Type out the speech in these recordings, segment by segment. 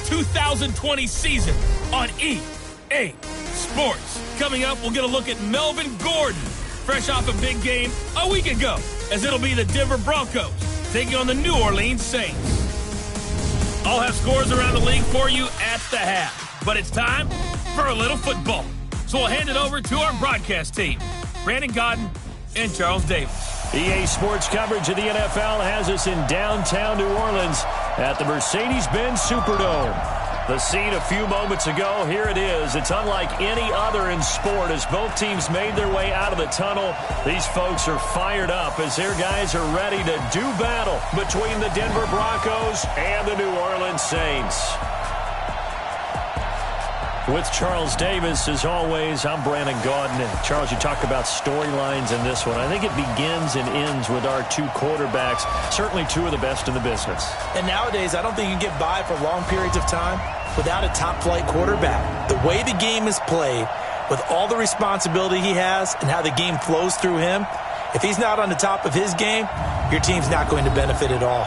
2020 season on EA Sports. Coming up, we'll get a look at Melvin Gordon, fresh off a big game a week ago, as it'll be the Denver Broncos taking on the New Orleans Saints. I'll have scores around the league for you at the half, but it's time for a little football. So we'll hand it over to our broadcast team, Brandon Godden and Charles Davis. EA Sports coverage of the NFL has us in downtown New Orleans at the Mercedes-Benz Superdome. The scene a few moments ago, here it is. It's unlike any other in sport as both teams made their way out of the tunnel. These folks are fired up as their guys are ready to do battle between the Denver Broncos and the New Orleans Saints. With Charles Davis, as always, I'm Brandon Gaudin. Charles, you talked about storylines in this one. I think it begins and ends with our two quarterbacks, certainly two of the best in the business. And nowadays, I don't think you can get by for long periods of time without a top-flight quarterback. The way the game is played, with all the responsibility he has and how the game flows through him, if he's not on the top of his game, your team's not going to benefit at all.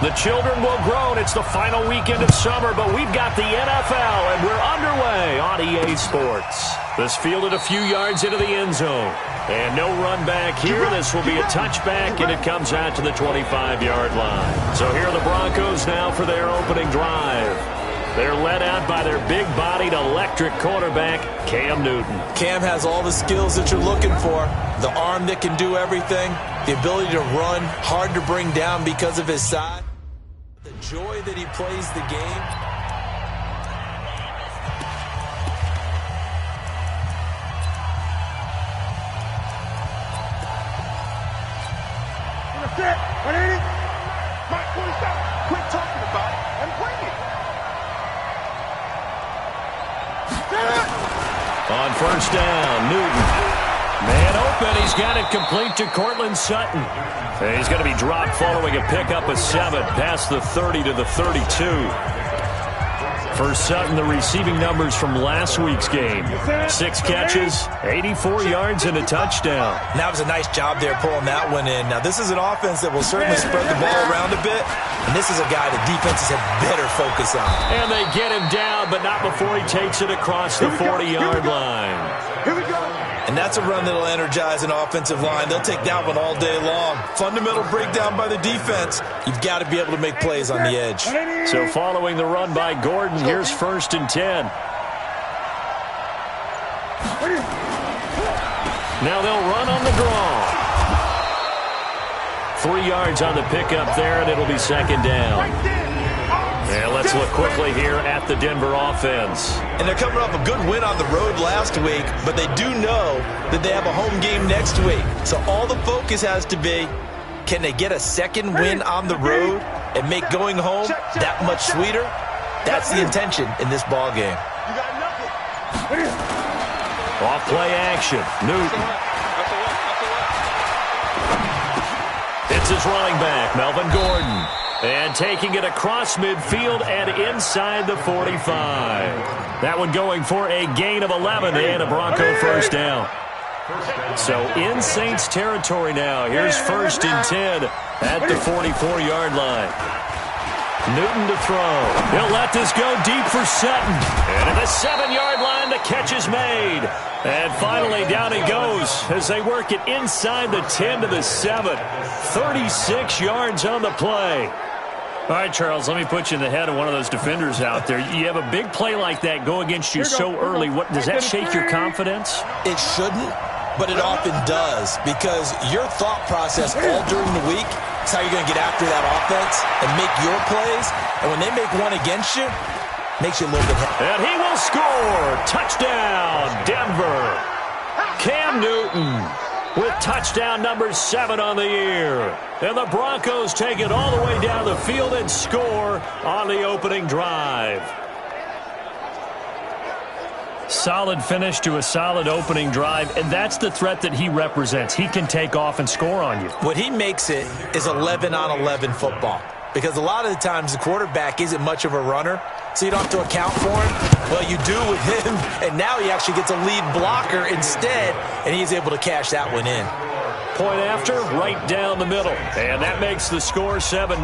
The children will groan. It's the final weekend of summer, but we've got the NFL, and we're underway on EA Sports. This fielded a few yards into the end zone. And no run back here. This will be a touchback, and it comes out to the 25-yard line. So here are the Broncos now for their opening drive. They're led out by their big-bodied electric quarterback, Cam Newton. Cam has all the skills that you're looking for. The arm that can do everything. The ability to run, hard to bring down because of his size. The joy that he plays the game. Quit talking about it and bring it. On first down, Newton. Man open, he's got it complete to Cortland Sutton. And he's going to be dropped following a pickup of 7 past the 30 to the 32. For Sutton, the receiving numbers from last week's game. 6 catches, 84 yards, and a touchdown. And that was a nice job there pulling that one in. Now, this is an offense that will certainly spread the ball around a bit. And this is a guy that defenses have better focus on. And they get him down, but not before he takes it across the 40-yard line. Here we go. And that's a run that will energize an offensive line. They'll take that one all day long. Fundamental breakdown by the defense. You've got to be able to make plays on the edge. So following the run by Gordon, here's 1st and 10. Now they'll run on the draw. 3 yards on the pickup there, and it'll be 2nd down. And let's look quickly here at the Denver offense. And they're coming off a good win on the road last week, but they do know that they have a home game next week. So all the focus has to be, can they get a second win on the road and make going home that much sweeter? That's the intention in this ball game. Off play action, Newton. It's his running back, Melvin Gordon. And taking it across midfield and inside the 45. That one going for a gain of 11 and a Bronco first down. So in Saints territory now. Here's 1st and 10 at the 44-yard line. Newton to throw. He'll let this go deep for Sutton. And at the 7-yard line, the catch is made. And finally, down he goes as they work it inside the 10 to the 7. 36 yards on the play. All right, Charles, let me put you in the head of one of those defenders out there. You have a big play like that go against you so early. What does that shake your confidence? It shouldn't, but it often does, because your thought process all during the week is how you're going to get after that offense and make your plays. And when they make one against you, makes you a little bit heavy. And he will score. Touchdown, Denver. Cam Newton with touchdown number 7 on the year. And the Broncos take it all the way down the field and score on the opening drive. Solid finish to a solid opening drive, and that's the threat that he represents. He can take off and score on you. What he makes it is 11-on-11 football, because a lot of the times the quarterback isn't much of a runner, so you don't have to account for him. Well, you do with him, and now he actually gets a lead blocker instead, and he's able to cash that one in. Point after, right down the middle, and that makes the score 7-0.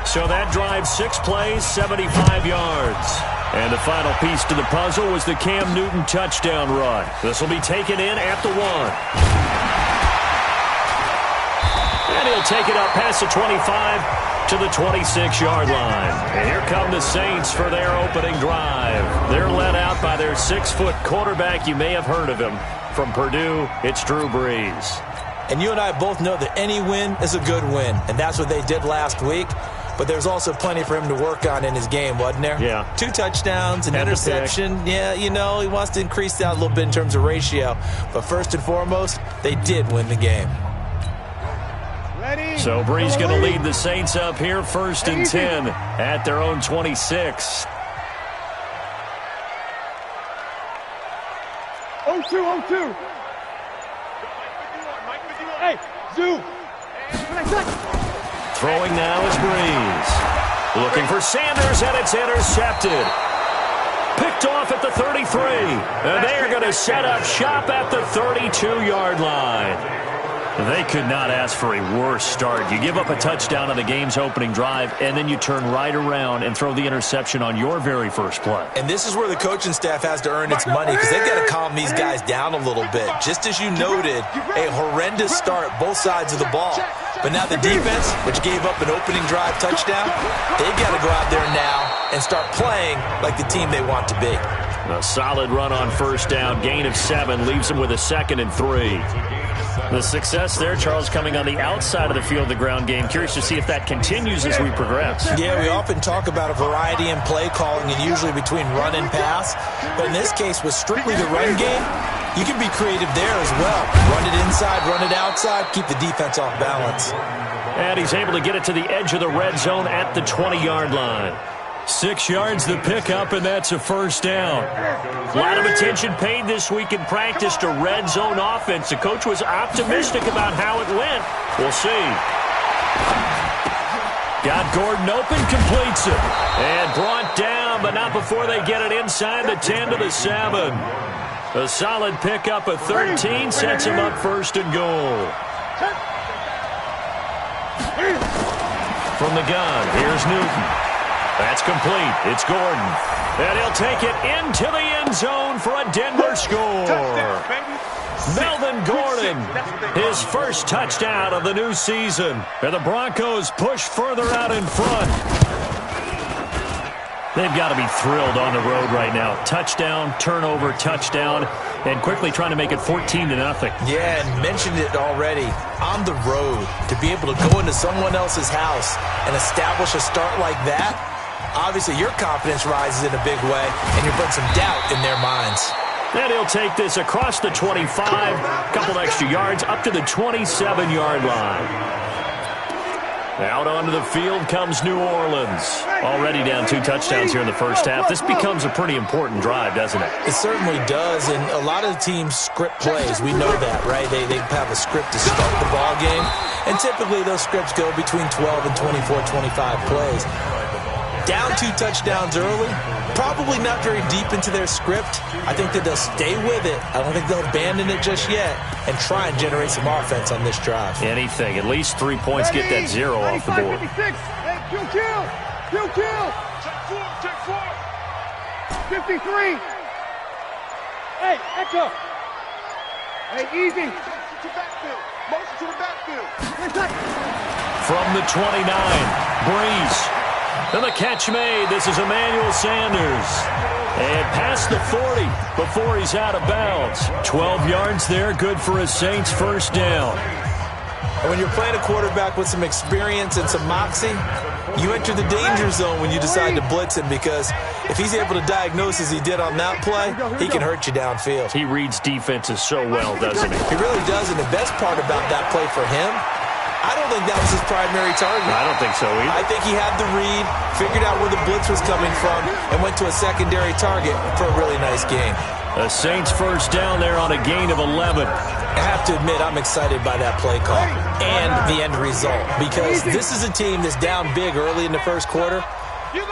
So that drives 6 plays, 75 yards. And the final piece to the puzzle was the Cam Newton touchdown run. This will be taken in at the 1. And he'll take it up past the 25 to the 26-yard line. And here come the Saints for their opening drive. They're led out by their 6-foot quarterback. You may have heard of him. From Purdue, it's Drew Brees. And you and I both know that any win is a good win, and that's what they did last week. But there's also plenty for him to work on in his game, wasn't there? Yeah. 2 touchdowns, an interception. Yeah, you know, he wants to increase that a little bit in terms of ratio. But first and foremost, they did win the game. So Brees going to lead the Saints up here, 1st and 10 at their own 26. 0-2. Hey, Zoo. Throwing now is Brees. Looking for Sanders, and it's intercepted. Picked off at the 33. And they are going to set up shop at the 32-yard line. They could not ask for a worse start. You give up a touchdown on the game's opening drive, and then you turn right around and throw the interception on your very first play. And this is where the coaching staff has to earn its money, because they've got to calm these guys down a little bit. Just as you noted, a horrendous start, both sides of the ball. But now the defense, which gave up an opening drive touchdown, they've got to go out there now and start playing like the team they want to be. A solid run on 1st down. Gain of 7 leaves them with a 2nd and 3. The success there, Charles, coming on the outside of the field, the ground game. Curious to see if that continues as we progress. Yeah, we often talk about a variety in play calling, and usually between run and pass. But in this case, with strictly the run game, you can be creative there as well. Run it inside, run it outside, keep the defense off balance. And he's able to get it to the edge of the red zone at the 20-yard line. 6 yards the pickup, and that's a 1st down. A lot of attention paid this week in practice to red zone offense. The coach was optimistic about how it went. We'll see. Got Gordon open, completes it. And brought down, but not before they get it inside the 10 to the 7. A solid pickup of 13 sets him up 1st and goal. From the gun, here's Newton. That's complete. It's Gordon. And he'll take it into the end zone for a Denver score. Melvin Gordon, his first touchdown of the new season. And the Broncos push further out in front. They've got to be thrilled on the road right now. Touchdown, turnover, touchdown, and quickly trying to make it 14-0. Yeah, and mentioned it already. On the road, to be able to go into someone else's house and establish a start like that, obviously your confidence rises in a big way, and you put some doubt in their minds. And he'll take this across the 25, couple extra yards, up to the 27-yard line. Out onto the field comes New Orleans. Already down 2 touchdowns here in the first half. This becomes a pretty important drive, doesn't it? It certainly does, and a lot of the teams script plays. We know that, right? They have a script to start the ball game, and typically those scripts go between 12 and 24, 25 plays. Down 2 touchdowns early, probably not very deep into their script. I think that they'll stay with it. I don't think they'll abandon it just yet and try and generate some offense on this drive. Anything. At least 3 points. Get that 0 off the board. Kill. Check 4. 53. Hey, Echo. Hey, easy. Motion to the backfield. From the 29, Brees. And the catch made. This is Emmanuel Sanders. And past the 40 before he's out of bounds. 12 yards there, good for a Saints 1st down. And when you're playing a quarterback with some experience and some moxie, You enter the danger zone when you decide to blitz him, because if he's able to diagnose as he did on that play, he can hurt you downfield. He reads defenses so well, doesn't he? He really does, and the best part about that play for him, I don't think that was his primary target. I don't think so either. I think he had the read, figured out where the blitz was coming from, and went to a secondary target for a really nice game. The Saints first down there on a gain of 11. I have to admit, I'm excited by that play call and the end result, because this is a team that's down big early in the first quarter,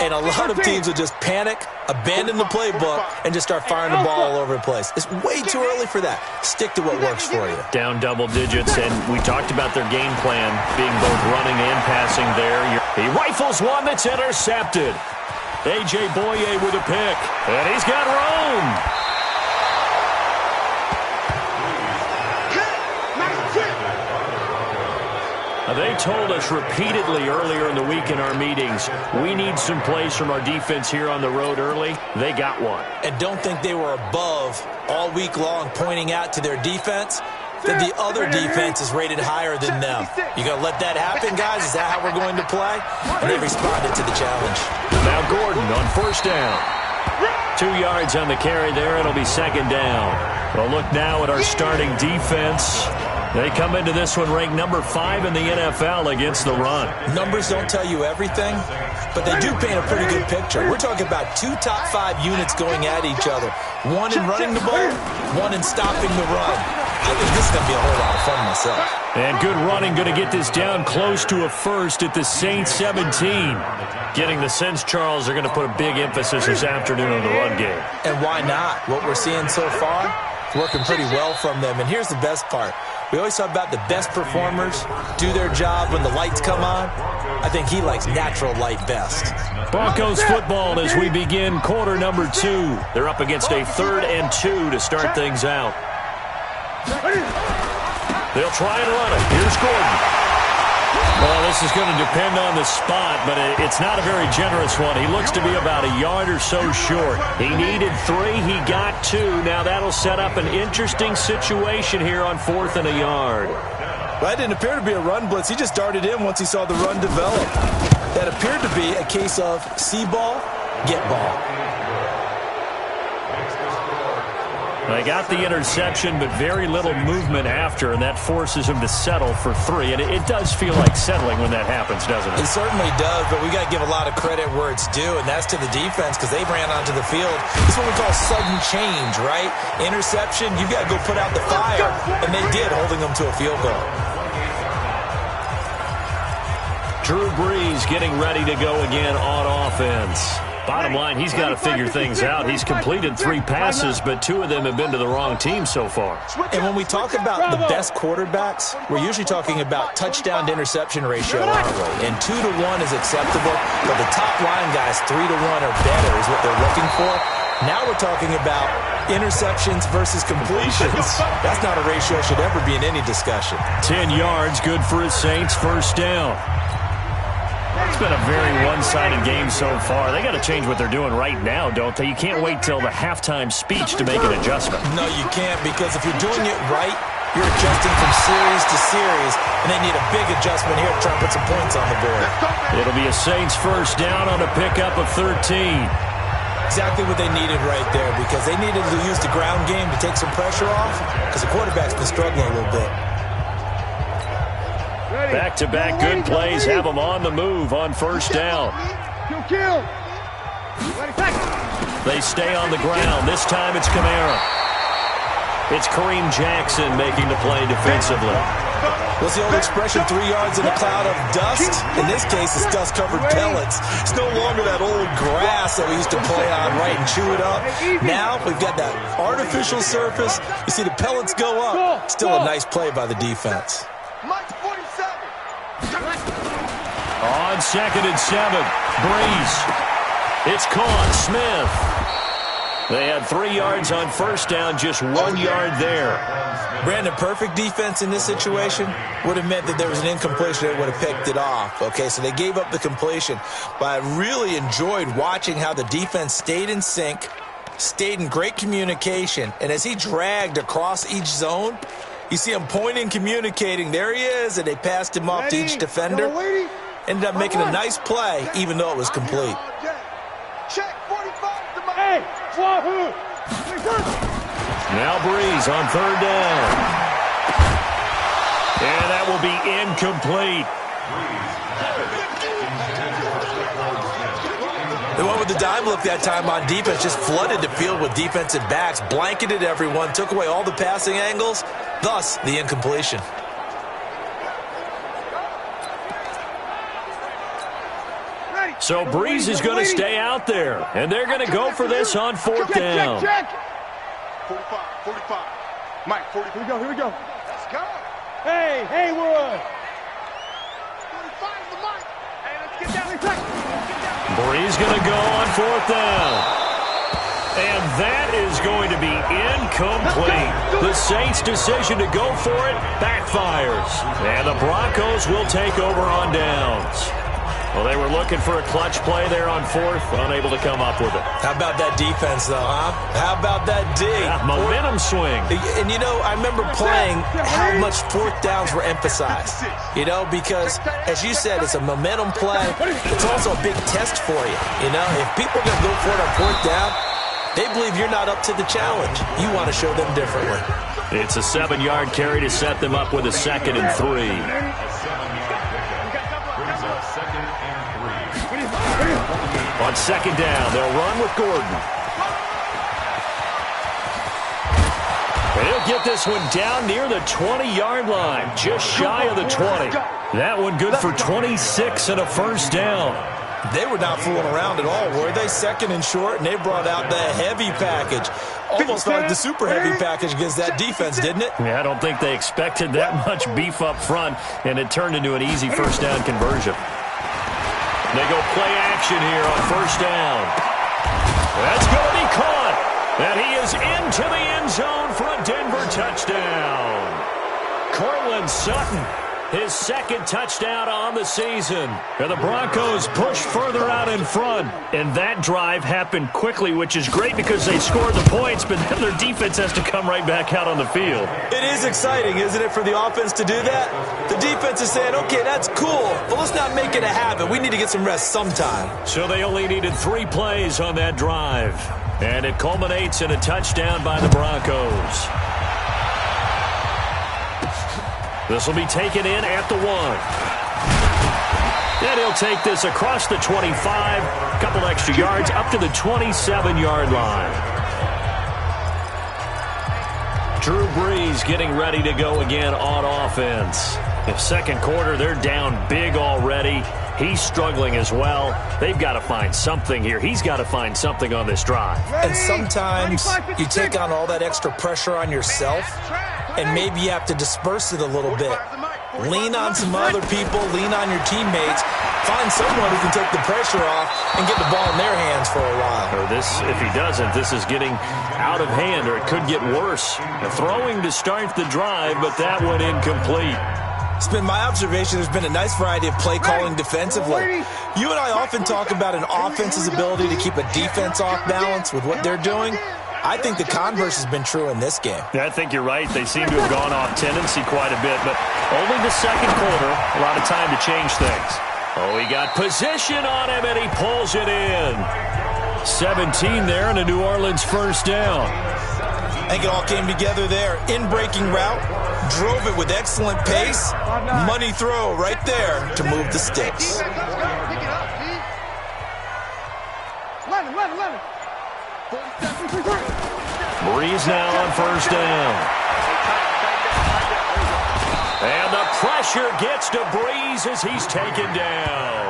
and a lot of teams will just panic, abandon the playbook, and just start firing the ball all over the place. It's way too early for that. Stick to what works for you. Down double digits, and we talked about their game plan being both running and passing there. He rifles one that's intercepted. A.J. Boye with a pick, and he's got room. They told us repeatedly earlier in the week in our meetings, we need some plays from our defense here on the road early. They got one. And don't think they were above all week long pointing out to their defense that the other defense is rated higher than them. You going to let that happen, guys? Is that how we're going to play? And they responded to the challenge. Now Gordon on first down. 2 yards on the carry there. It'll be second down. Well, look now at our starting defense. They come into this one ranked number 5 in the NFL against the run. Numbers don't tell you everything, but they do paint a pretty good picture. We're talking about 2 top 5 units going at each other. One in running the ball, one in stopping the run. I think this is going to be a whole lot of fun myself. And good running, going to get this down close to a first at the Saints 17. Getting the sense, Charles, they're going to put a big emphasis this afternoon on the run game. And why not? What we're seeing so far, working pretty well from them. And here's the best part. We always talk about the best performers do their job when the lights come on. I think he likes natural light best. Broncos football as we begin quarter number 2. They're up against a 3rd and 2 to start things out. They'll try and run it. Here's Gordon. Well, this is going to depend on the spot, but it's not a very generous one. He looks to be about a yard or so short. He needed 3. He got 2. Now that'll set up an interesting situation here on 4th and a yard. Well, it didn't appear to be a run blitz. He just darted in once he saw the run develop. That appeared to be a case of see ball, get ball. They got the interception, but very little movement after, and that forces him to settle for 3. And it does feel like settling when that happens, doesn't it? It certainly does, but we got to give a lot of credit where it's due, and that's to the defense, because they ran onto the field. It's what we call sudden change, right? Interception, you've got to go put out the fire, and they did, holding them to a field goal. Drew Brees getting ready to go again on offense. Bottom line, he's got to figure things out. He's completed 3 passes, but 2 of them have been to the wrong team so far. And when we talk about the best quarterbacks, we're usually talking about touchdown to interception ratio, aren't we? And 2 to 1 is acceptable, but the top line guys, 3 to 1 or better is what they're looking for. Now we're talking about interceptions versus completions. That's not a ratio that should ever be in any discussion. 10 yards, good for his Saints, first down. It's been a very one-sided game so far. They got to change what they're doing right now, don't they? You can't wait till the halftime speech to make an adjustment. No, you can't, because if you're doing it right, you're adjusting from series to series, and they need a big adjustment here to try and put some points on the board. It'll be a Saints first down on a pickup of 13. Exactly what they needed right there, because they needed to use the ground game to take some pressure off, because the quarterback's been struggling a little bit. Back-to-back good plays have them on the move on first down. They stay on the ground. This time it's Kamara. It's Kareem Jackson making the play defensively. What's the old expression, 3 yards in a cloud of dust? In this case, it's dust-covered pellets. It's no longer that old grass that we used to play on, right, and chew it up. Now we've got that artificial surface. You see the pellets go up. Still a nice play by the defense. On 2nd and 7, Brees. It's caught. Smith. They had 3 yards on first down, just 1 yard there. Brandon, perfect defense in this situation would have meant that there was an incompletion that would have picked it off. Okay, so they gave up the completion. But I really enjoyed watching how the defense stayed in sync, stayed in great communication, and as he dragged across each zone, you see him pointing, communicating. There he is, and they passed him off to each defender. ended up making a nice play, even though it was complete. Check 45 to my hey, Wahoo! Now Breeze on third down. And that will be incomplete. They went with the dime look that time on defense, just flooded the field with defensive backs, blanketed everyone, took away all the passing angles, thus the incompletion. So Breeze is going to stay out there, and they're going to go for this on fourth down. 45. Mike, 40. Here we go. Let's go. Hey, Haywood. 45 to Mike. Hey, let's get down. Breeze going to go on fourth down. And that is going to be incomplete. The Saints' decision to go for it backfires. And the Broncos will take over on downs. Well, they were looking for a clutch play there on fourth, unable to come up with it. How about that defense, though, huh? How about that D? Yeah, momentum swing. And, you know, I remember playing how much fourth downs were emphasized. You know, because, as you said, it's a momentum play. It's also a big test for you. You know, if people are going to go for it on fourth down, they believe you're not up to the challenge. You want to show them differently. It's a 7-yard carry to set them up with a 2nd and 3. On second down, they'll run with Gordon. He'll get this one down near the 20-yard line, just shy of the 20. That one good for 26 and a first down. They were not fooling around at all, were they? 2nd and short, and they brought out the heavy package. Almost like the super heavy package against that defense, didn't it? Yeah, I don't think they expected that much beef up front, and it turned into an easy first down conversion. They go play action here on first down. That's going to be caught. And he is into the end zone for a Denver touchdown. Cortland Sutton, his 2nd touchdown on the season. And the Broncos push further out in front. And that drive happened quickly, which is great because they scored the points, but then their defense has to come right back out on the field. It is exciting, isn't it, for the offense to do that? The defense is saying, okay, that's cool, but let's not make it a habit. We need to get some rest sometime. So they only needed 3 plays on that drive. And it culminates in a touchdown by the Broncos. This will be taken in at the 1. And he'll take this across the 25, a couple extra yards, up to the 27-yard line. Drew Brees getting ready to go again on offense. In second quarter, they're down big already. He's struggling as well. They've got to find something here. He's got to find something on this drive. And sometimes you take on all that extra pressure on yourself, and maybe you have to disperse it a little bit. Lean on some other people, lean on your teammates, find someone who can take the pressure off and get the ball in their hands for a while. Or this, if he doesn't, this is getting out of hand, or it could get worse. Throwing to start the drive, but that one incomplete. It's been my observation there's been a nice variety of play calling defensively. You and I often talk about an offense's ability to keep a defense off balance with what they're doing. I think the converse has been true in this game. Yeah, I think you're right. They seem to have gone off tendency quite a bit, but only the second quarter, a lot of time to change things. Oh, he got position on him, and he pulls it in. 17 there, and a New Orleans first down. I think it all came together there. In-breaking route, drove it with excellent pace. Money throw right there to move the sticks. Breeze now on first down. And the pressure gets to Breeze as he's taken down.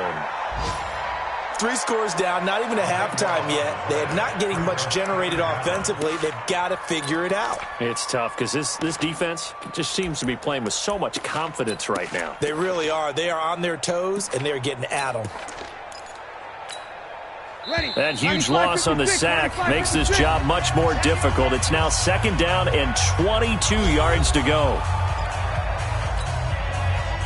3 scores down, not even a halftime yet. They're not getting much generated offensively. They've got to figure it out. It's tough because this defense just seems to be playing with so much confidence right now. They really are. They are on their toes, and they're getting at them. That huge loss on the sack makes this job much more difficult. It's now second down and 22 yards to go.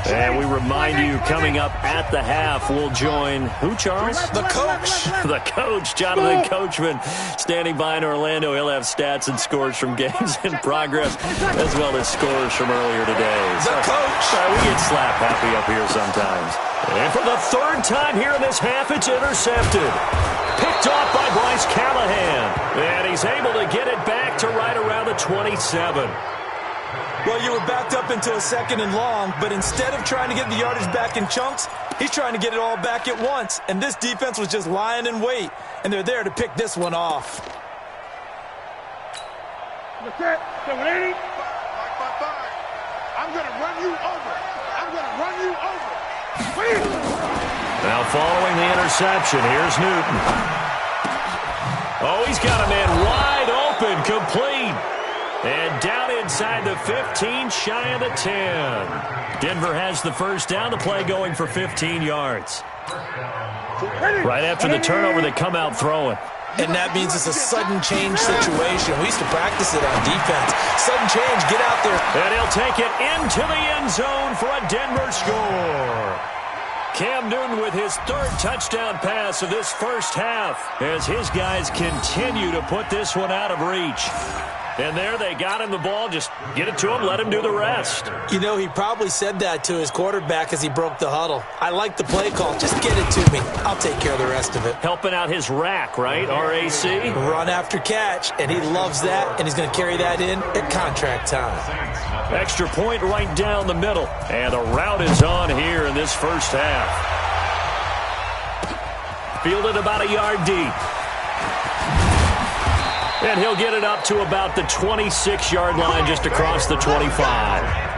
And we remind you, coming up at the half, we'll join who, Charles? The coach. The coach, Jonathan Coachman, standing by in Orlando. He'll have stats and scores from games in progress, as well as scores from earlier today. The coach. We get slap happy up here sometimes. And for the third time here in this half, it's intercepted. Picked off by Bryce Callahan. And he's able to get it back to right around the 27. Well, you were backed up into a 2nd and long, but instead of trying to get the yardage back in chunks, he's trying to get it all back at once. And this defense was just lying in wait, and they're there to pick this one off. Look at 780. I'm going to run you over. I'm going to run you over. Please. Now following the interception, here's Newton. Oh, he's got a man wide open, complete. And down inside the 15, shy of the 10. Denver has the first down. The play going for 15 yards. Right after the turnover, they come out throwing. And that means it's a sudden change situation. We used to practice it on defense. Sudden change, get out there. And he'll take it into the end zone for a Denver score. Cam Newton with his 3rd touchdown pass of this first half as his guys continue to put this one out of reach. And there they got him the ball. Just get it to him, let him do the rest. You know, he probably said that to his quarterback as he broke the huddle. I like the play call. Just get it to me. I'll take care of the rest of it. Helping out his rack, right? RAC? Run after catch, and he loves that, and he's going to carry that in at contract time. Extra point right down the middle. And the route is on here in this first half. Fielded about a yard deep. And he'll get it up to about the 26-yard line, just across the 25.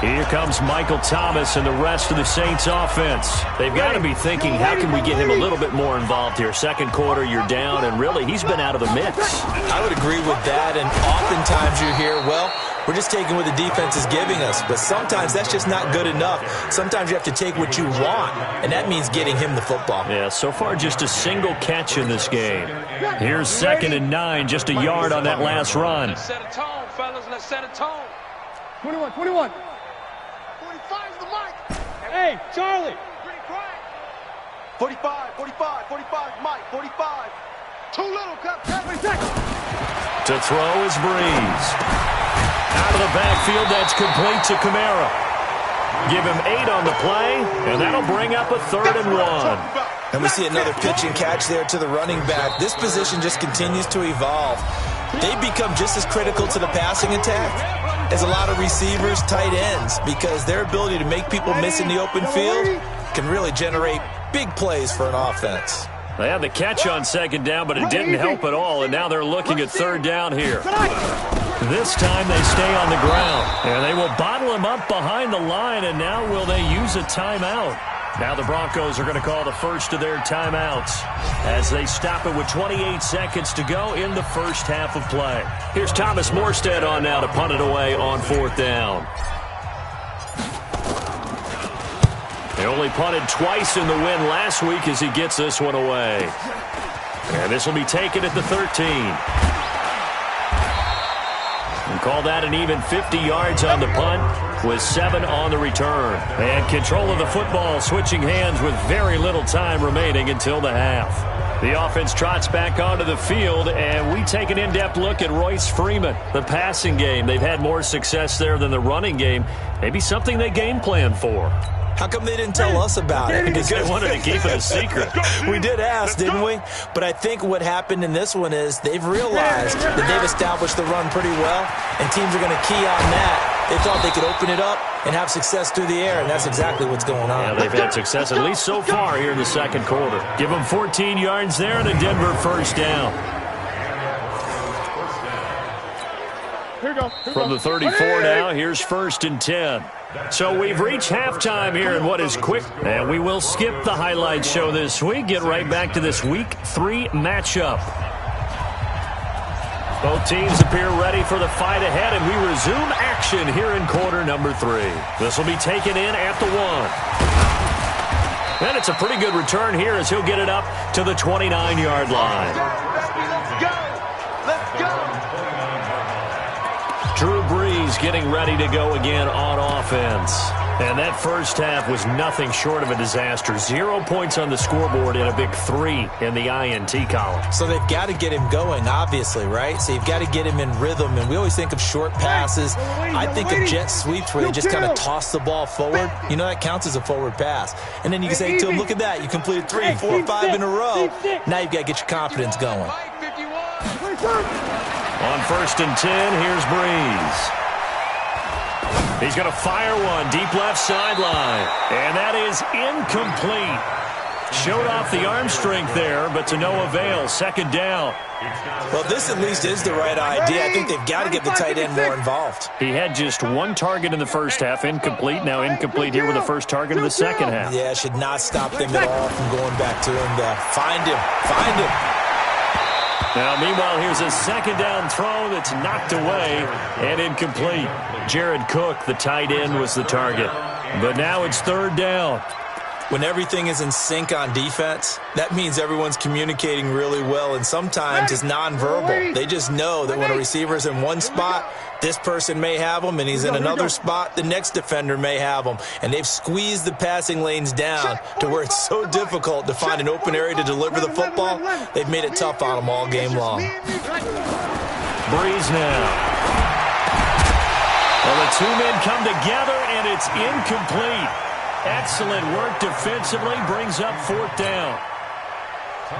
Here comes Michael Thomas and the rest of the Saints offense. They've got to be thinking, how can we get him a little bit more involved here? Second quarter, you're down, and really, he's been out of the mix. I would agree with that, and oftentimes you hear, well, we're just taking what the defense is giving us. But sometimes that's just not good enough. Sometimes you have to take what you want, and that means getting him the football. Yeah, so far just a single catch in this game. Here's 2nd and 9, just a yard on that last run. Let's set a tone, fellas. Let's set a tone. 21. 45 is the mic. Hey, Charlie. 45, Mike, 45. Too little, cut. 30 seconds. To throw is Breeze. Out of the backfield, that's complete to Kamara. Give him 8 on the play, and that'll bring up a 3rd and 1. And we see another pitch and catch there to the running back. This position just continues to evolve. They become just as critical to the passing attack as a lot of receivers, tight ends, because their ability to make people miss in the open field can really generate big plays for an offense. They had the catch on 2nd down, but it didn't help at all, and now they're looking at 3rd down here. This time they stay on the ground, and they will bottle him up behind the line, and now will they use a timeout? Now the Broncos are going to call the first of their timeouts as they stop it with 28 seconds to go in the first half of play. Here's Thomas Morstead on now to punt it away on 4th down. They only punted twice in the win last week as he gets this one away. And this will be taken at the 13. And call that an even 50 yards on the punt with 7 on the return. And control of the football switching hands with very little time remaining until the half. The offense trots back onto the field, and we take an in-depth look at Royce Freeman. The passing game, they've had more success there than the running game. Maybe something they game plan for. How come they didn't tell us about it? Because they wanted to keep it a secret. We did ask, didn't we? But I think what happened in this one is they've realized that they've established the run pretty well, and teams are going to key on that. They thought they could open it up and have success through the air, and that's exactly what's going on. Yeah, they've had success at least so far here in the second quarter. Give them 14 yards there and a Denver first down. From the 34 now, here's 1st and 10. So we've reached halftime here in what is quick, and we will skip the highlight show this week. Get right back to this Week 3 matchup. Both teams appear ready for the fight ahead, and we resume action here in quarter number 3. This will be taken in at the 1. And it's a pretty good return here as he'll get it up to the 29-yard line. Drew Brees Broncos getting ready to go again on offense. And that first half was nothing short of a disaster. 0 points on the scoreboard and a big 3 in the INT column. So they've got to get him going, obviously, right? So you've got to get him in rhythm. And we always think of short passes. I think of jet sweeps where they just kind of toss the ball forward. You know, that counts as a forward pass. And then you can say to him, look at that. You completed 3, 4, 5 in a row. Now you've got to get your confidence going. On 1st and 10, here's Breeze. He's going to fire one deep left sideline. And that is incomplete. Showed off the arm strength there, but to no avail. 2nd down. Well, this at least is the right idea. I think they've got to get the tight end more involved. He had just 1 target in the first half, incomplete. Now incomplete here with the first target of the second half. Yeah, should not stop them at all from going back to him. Find him. Find him. Now, meanwhile, here's a 2nd down throw that's knocked away and incomplete. Jared Cook, the tight end, was the target. But now it's 3rd down. When everything is in sync on defense, that means everyone's communicating really well, and sometimes it's nonverbal. They just know that when a receiver is in one spot, this person may have him, and he's in another spot, the next defender may have him. And they've squeezed the passing lanes down to where it's so difficult to find an open area to deliver the football. They've made it tough on them all game long. Breeze now. Well, the 2 men come together, and it's incomplete. Excellent work defensively, brings up 4th down.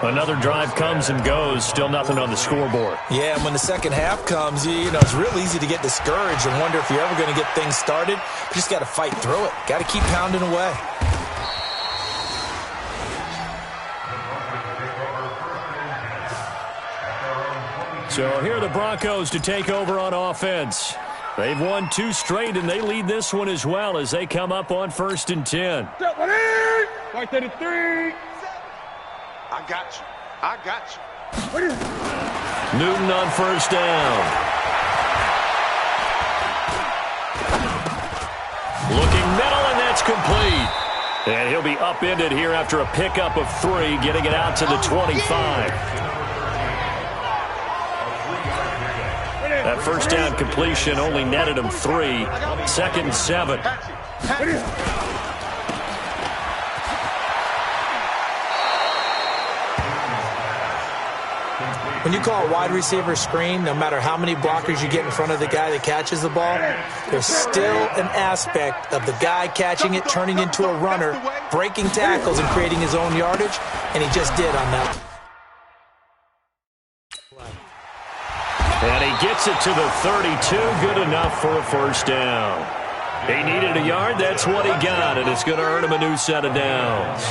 Another drive comes and goes, still nothing on the scoreboard. Yeah, and when the second half comes, you know, it's real easy to get discouraged and wonder if you're ever going to get things started. You just got to fight through it. Got to keep pounding away. So here are the Broncos to take over on offense. They've won 2 straight, and they lead this one as well as they come up on 1st and 10. Right to the 3. I got you. I got you. Newton on 1st down. Looking middle, and that's complete. And he'll be upended here after a pickup of 3, getting it out to the 25. That first down completion only netted him 3. 2nd and 7. When you call a wide receiver screen, no matter how many blockers you get in front of the guy that catches the ball, there's still an aspect of the guy catching it, turning into a runner, breaking tackles and creating his own yardage, and he just did on that. And he gets it to the 32, good enough for a 1st down. He needed a yard, that's what he got, and it's going to earn him a new set of downs.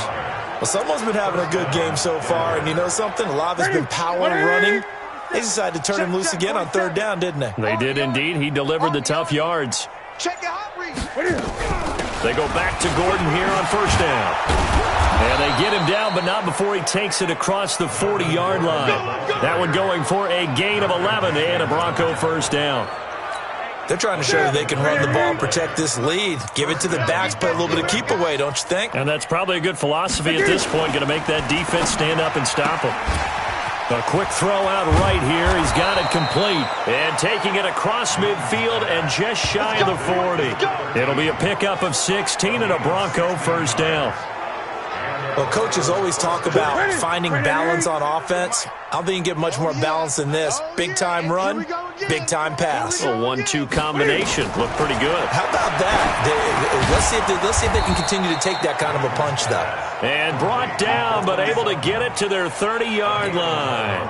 Well, someone's been having a good game so far, and you know something? A lot of it's been power running. They decided to turn him loose again on 3rd down, didn't they? They did indeed. He delivered the tough yards. They go back to Gordon here on 1st down. And they get him down, but not before he takes it across the 40-yard line. That one going for a gain of 11 and a Bronco 1st down. They're trying to show that they can run the ball and protect this lead. Give it to the backs, play a little bit of keep away, don't you think? And that's probably a good philosophy at this point, going to make that defense stand up and stop him. A quick throw out right here. He's got it complete. And taking it across midfield and just shy of the 40. It'll be a pickup of 16 and a Bronco 1st down. Well, coaches always talk about finding balance on offense. I don't think you can get much more balance than this. Big-time run, big-time pass. A 1-2 combination. Looked pretty good. How about that? Let's see if they can continue to take that kind of a punch, though. And brought down, but able to get it to their 30-yard line.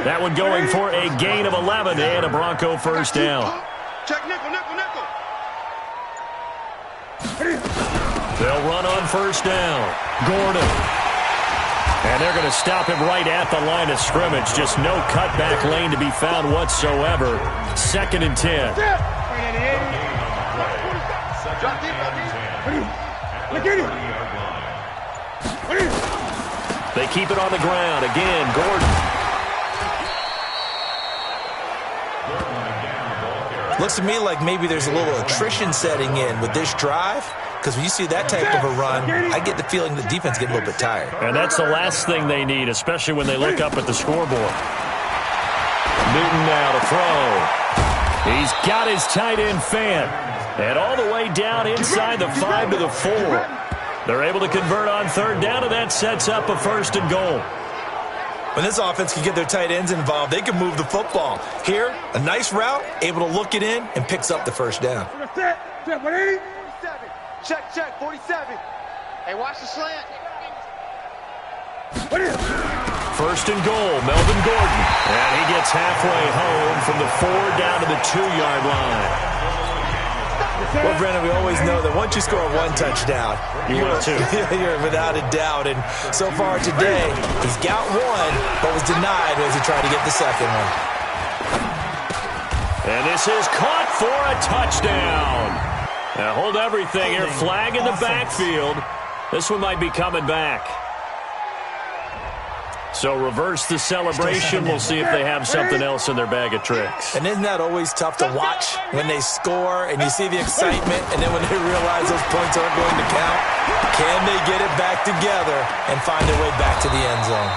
That one going for a gain of 11 and a Bronco 1st down. Check nickel, nickel, nickel. They'll run on 1st down. Gordon. And they're going to stop him right at the line of scrimmage. Just no cutback lane to be found whatsoever. 2nd and 10. They keep it on the ground. Again, Gordon. Looks to me like maybe there's a little attrition setting in with this drive. Because when you see that type of a run, I get the feeling the defense gets a little bit tired. And that's the last thing they need, especially when they look up at the scoreboard. Newton now to throw. He's got his tight end fan. And all the way down inside the 5 to the 4. They're able to convert on third down, and that sets up a 1st and goal. When this offense can get their tight ends involved, they can move the football. Here, a nice route, able to look it in, and picks up the 1st down. Check, 47. Hey, watch the slant. 1st and goal, Melvin Gordon. And he gets halfway home from the 4 down to the 2-yard line. Well, Brennan, we always know that once you score 1 touchdown, you're without a doubt. And so far today, he's got 1, but was denied as he tried to get the 2nd one. And this is caught for a touchdown. Now hold everything here. Flag in the backfield. This one might be coming back. So reverse the celebration. We'll see if they have something else in their bag of tricks. And isn't that always tough to watch when they score and you see the excitement, and then when they realize those points aren't going to count? Can they get it back together and find their way back to the end zone?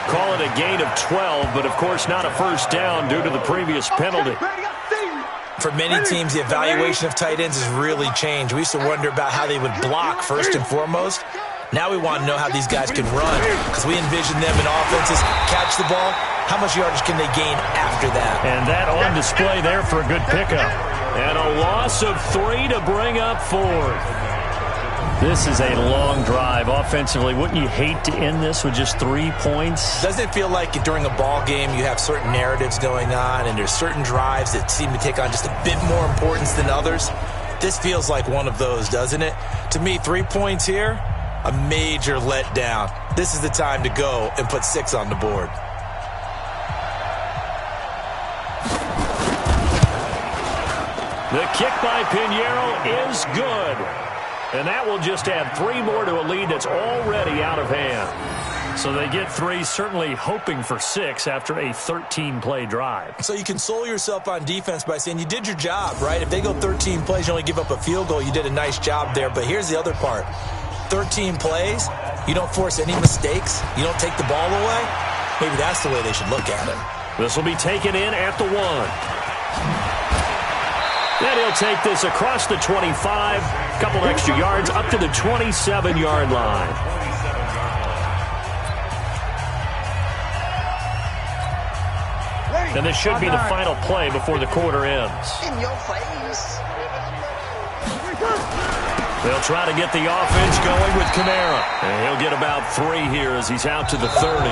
Call it a gain of 12, but of course not a 1st down due to the previous penalty. For many teams, the evaluation of tight ends has really changed. We used to wonder about how they would block first and foremost. Now we want to know how these guys can run, because we envision them in offenses catch the ball. How much yardage can they gain after that? And that on display there for a good pickup. And a loss of 3 to bring up 4th. This is a long drive offensively. Wouldn't you hate to end this with just 3 points? Doesn't it feel like during a ball game you have certain narratives going on, and there's certain drives that seem to take on just a bit more importance than others? This feels like one of those, doesn't it? To me, 3 points here, a major letdown. This is the time to go and put 6 on the board. The kick by Pinheiro is good. And that will just add 3 more to a lead that's already out of hand. So they get 3, certainly hoping for 6 after a 13-play drive. So you console yourself on defense by saying you did your job, right? If they go 13 plays, you only give up a field goal, you did a nice job there. But here's the other part. 13 plays, you don't force any mistakes, you don't take the ball away. Maybe that's the way they should look at it. This will be taken in at the 1. Then he'll take this across the 25, a couple extra yards up to the 27-yard line. And this should be the final play before the quarter ends. In your face. They'll try to get the offense going with Kamara. And he'll get about 3 here as he's out to the 30.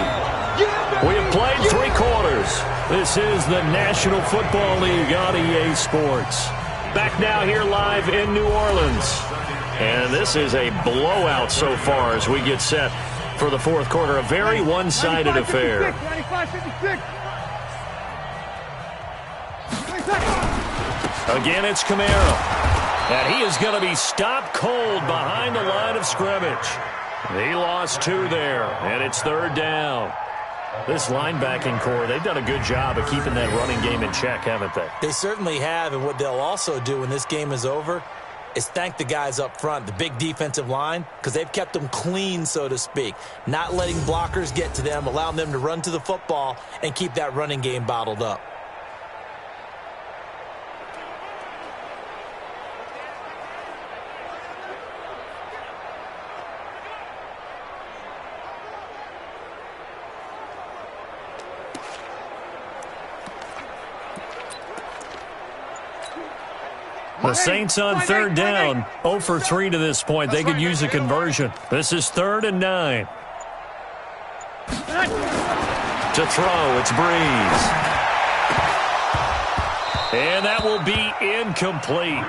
We have played 3 quarters. This is the National Football League on EA Sports. Back now here live in New Orleans. And this is a blowout so far as we get set for the 4th quarter. A very one-sided affair. 95-56. Again, it's Kamara. And he is going to be stopped cold behind the line of scrimmage. He lost 2 there, and it's 3rd down. This linebacking core, they've done a good job of keeping that running game in check, haven't they? They certainly have, and what they'll also do when this game is over is thank the guys up front, the big defensive line, because they've kept them clean, so to speak, not letting blockers get to them, allowing them to run to the football and keep that running game bottled up. The Saints on 3rd down, 0 for 3 to this point. They could use a conversion. This is 3rd and 9. To throw, it's Breeze. And that will be incomplete.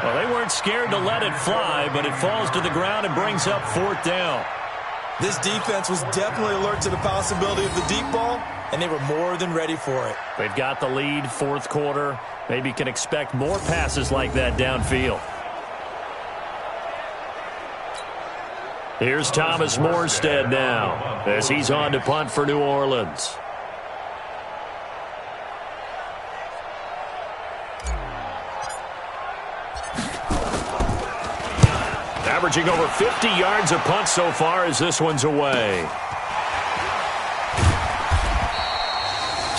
Well, they weren't scared to let it fly, but it falls to the ground and brings up 4th down. This defense was definitely alert to the possibility of the deep ball, and they were more than ready for it. They've got the lead, 4th quarter. Maybe can expect more passes like that downfield. Here's Thomas Morstead now as he's on to punt for New Orleans. Averaging over 50 yards a punt so far as this one's away.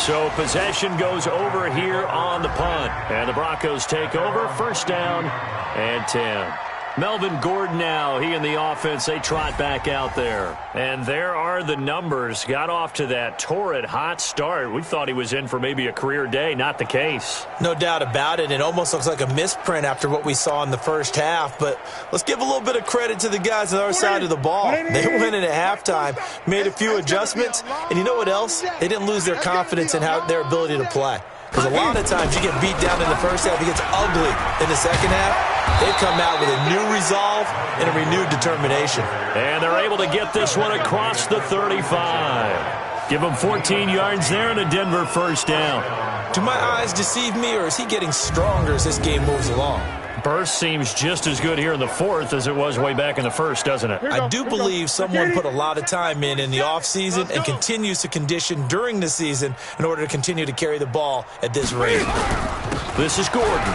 So possession goes over here on the punt. And the Broncos take over. First down and 10. Melvin Gordon now, he and the offense, they trot back out there. And there are the numbers. Got off to that torrid hot start. We thought he was in for maybe a career day. Not the case. No doubt about it. It almost looks like a misprint after what we saw in the first half. But let's give a little bit of credit to the guys on our side of the ball. They went in at halftime, made a few adjustments. And you know what else? They didn't lose their confidence in their ability to play. Because a lot of times you get beat down in the first half, it gets ugly in the second half. They've come out with a new resolve and a renewed determination. And they're able to get this one across the 35. Give them 14 yards there and a Denver first down. Do my eyes deceive me, or is he getting stronger as this game moves along? Burst seems just as good here in the fourth as it was way back in the first, doesn't it? I do believe someone put a lot of time in the offseason and continues to condition during the season in order to continue to carry the ball at this rate. This is Gordon.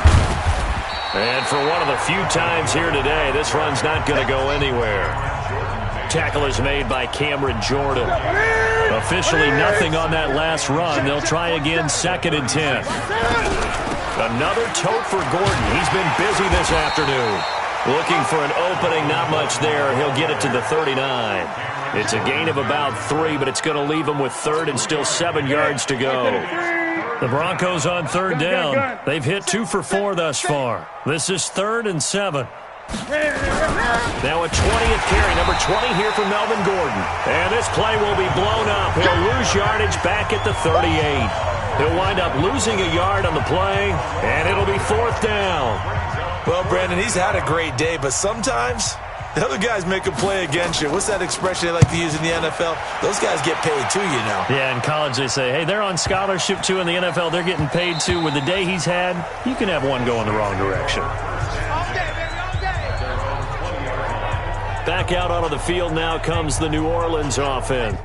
And for one of the few times here today, this run's not going to go anywhere. Tackle is made by Cameron Jordan. Officially nothing on that last run. They'll try again, 2nd and 10. Another tote for Gordon. He's been busy this afternoon. Looking for an opening, not much there. He'll get it to the 39. It's a gain of about 3, but it's going to leave him with 3rd and still 7 yards to go. The Broncos on 3rd down. They've hit 2 for 4 thus far. This is 3rd and 7. Now a 20th carry, number 20 here from Melvin Gordon. And this play will be blown up. He'll lose yardage back at the 38. He'll wind up losing a yard on the play, and it'll be 4th down. Well, Brandon, he's had a great day, but sometimes the other guys make a play against you. What's that expression they like to use in the NFL? Those guys get paid too, you know. Yeah, in college they say, hey, they're on scholarship too. In the NFL, they're getting paid too. With the day he's had, you can have one go in the wrong direction. Back out onto the field now comes the New Orleans offense.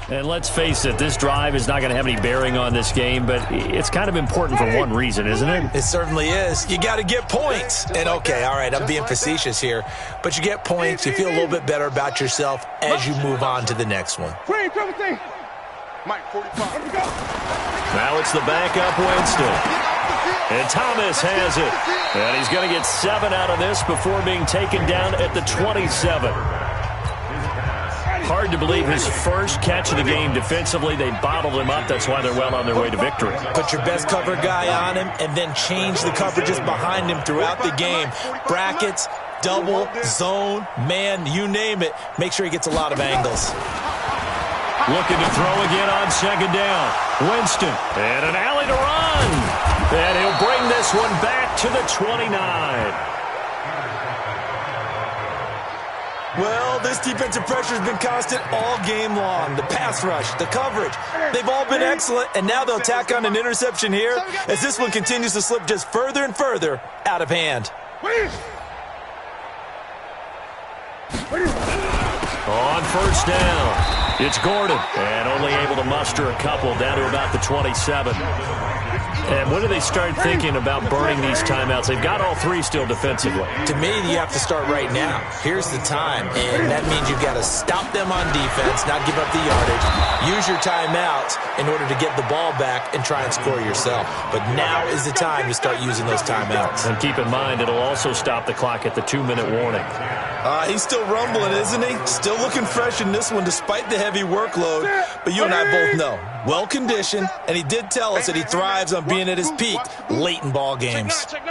And let's face it, this drive is not going to have any bearing on this game, but it's kind of important for one reason, isn't it? It certainly is. You got to get points. And, okay, all right, I'm being facetious here, but you get points, you feel a little bit better about yourself as you move on to the next one. Mike, 45. Now it's the backup Winston. And Thomas has it. And he's going to get 7 out of this before being taken down at the 27. Hard to believe his first catch of the game defensively. They bottled him up. That's why they're well on their way to victory. Put your best cover guy on him and then change the coverages behind him throughout the game. Brackets, double, zone, man, you name it. Make sure he gets a lot of angles. Looking to throw again on 2nd down. Winston. And an alley to run. And he'll bring this one back to the 29. Well, this defensive pressure has been constant all game long. The pass rush, the coverage, they've all been excellent, and now they'll tack on an interception here as this one continues to slip just further and further out of hand. On 1st down, it's Gordon, and only able to muster a couple down to about the 27. And when do they start thinking about burning these timeouts? They've got all 3 still defensively. To me, you have to start right now. Here's the time, and that means you've got to stop them on defense, not give up the yardage. Use your timeouts in order to get the ball back and try and score yourself. But now is the time to start using those timeouts. And keep in mind, it'll also stop the clock at the 2-minute warning. He's still rumbling, isn't he? Still looking fresh in this one despite the heavy workload. But you and I both know, well-conditioned, and he did tell us that he thrives on being at his peak late in ball games. They'll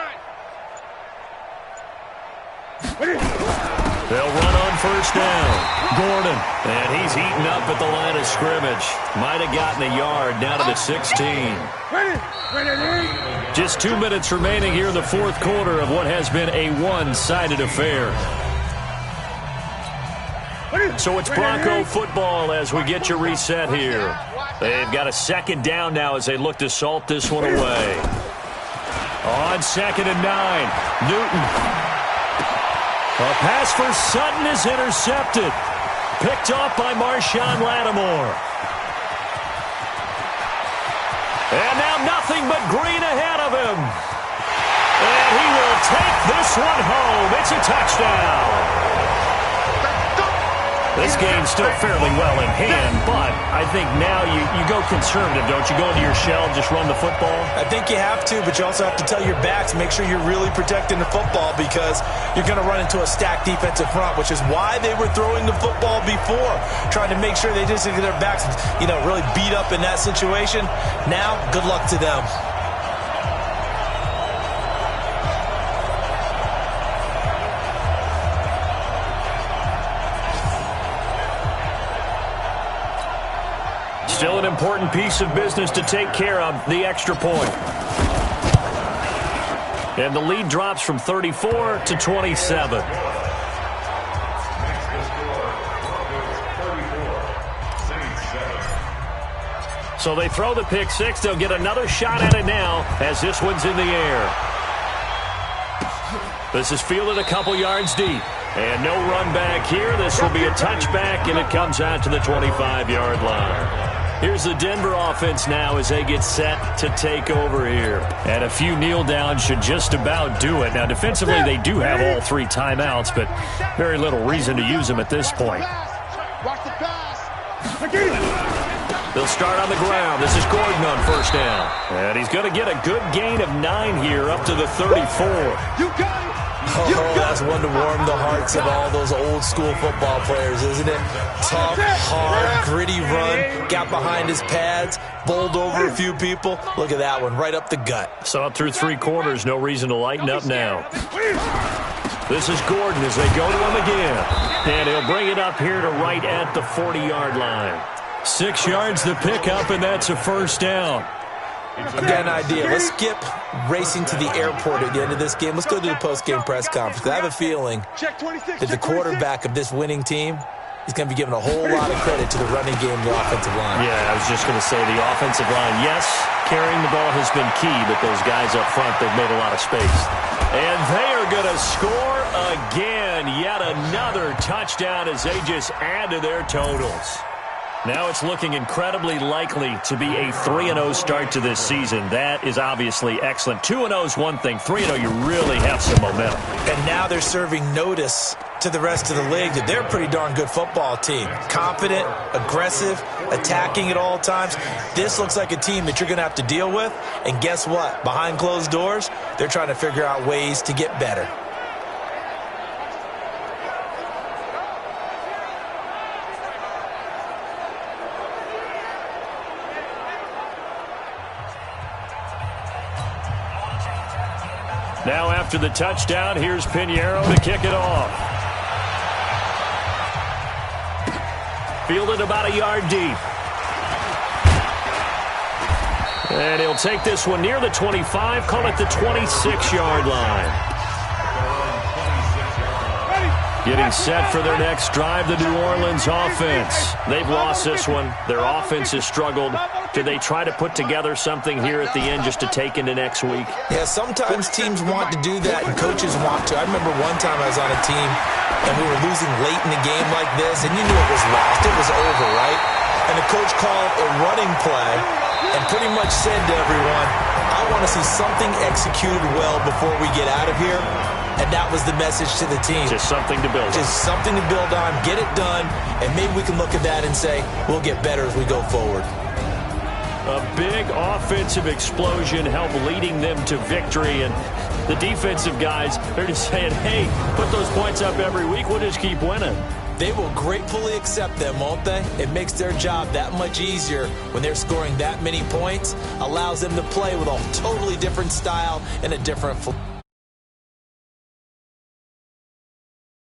run on 1st down. Gordon, and he's eaten up at the line of scrimmage. Might have gotten a yard down to the 16. Just 2 minutes remaining here in the 4th quarter of what has been a one-sided affair. So it's Bronco football as we get you reset here. They've got a 2nd down now as they look to salt this one away. On 2nd and 9, Newton. A pass for Sutton is intercepted. Picked off by Marshawn Lattimore. And now nothing but green ahead of him. And he will take this one home. It's a touchdown. This game's still fairly well in hand, but I think now you go conservative, don't you? Go into your shell and just run the football? I think you have to, but you also have to tell your backs, make sure you're really protecting the football because you're going to run into a stacked defensive front, which is why they were throwing the football before, trying to make sure they just get their backs, really beat up in that situation. Now, good luck to them. Still an important piece of business to take care of, the extra point. And the lead drops from 34 to 27. So they throw the pick six. They'll get another shot at it now as this one's in the air. This is fielded a couple yards deep. And no run back here. This will be a touchback, and it comes out to the 25-yard line. Here's the Denver offense now as they get set to take over here. And a few kneel downs should just about do it. Now, defensively, they do have all three timeouts, but very little reason to use them at this point. They'll start on the ground. This is Gordon on first down. And he's going to get a good gain of 9 here up to the 34. You got it. Oh, that's one to warm the hearts of all those old school football players, isn't it? Tough, hard, gritty run, got behind his pads, bowled over a few people. Look at that one, right up the gut. So up through 3 quarters, no reason to lighten up now. This is Gordon as they go to him again. And he'll bring it up here to right at the 40-yard line. 6 yards to pick up, and that's a first down. I've got an idea. Let's skip racing to the airport at the end of this game. Let's go to the post-game press conference. I have a feeling that the quarterback of this winning team is going to be given a whole lot of credit to the running game, the offensive line. Yeah, I was just going to say the offensive line, yes, carrying the ball has been key, but those guys up front, they've made a lot of space. And they are going to score again. Yet another touchdown as they just add to their totals. Now it's looking incredibly likely to be a 3-0 start to this season. That is obviously excellent. 2-0 is one thing. 3-0, you really have some momentum. And now they're serving notice to the rest of the league that they're a pretty darn good football team. Confident, aggressive, attacking at all times. This looks like a team that you're going to have to deal with. And guess what? Behind closed doors, they're trying to figure out ways to get better. Now after the touchdown, here's Pinheiro to kick it off. Fielded about a yard deep. And he'll take this one near the 25, call it the 26-yard line. Getting set for their next drive, the New Orleans offense. They've lost this one. Their offense has struggled. Do they try to put together something here at the end just to take into next week? Yeah, sometimes teams want to do that and coaches want to. I remember one time I was on a team and we were losing late in the game like this, and you knew it was lost. It was over, right? And the coach called a running play and pretty much said to everyone, I want to see something executed well before we get out of here. And that was the message to the team. Just something to build on. Just something to build on, get it done, and maybe we can look at that and say, we'll get better as we go forward. A big offensive explosion helped leading them to victory, and the defensive guys, they're just saying, hey, put those points up every week, we'll just keep winning. They will gratefully accept them, won't they? It makes their job that much easier when they're scoring that many points, allows them to play with a totally different style and a different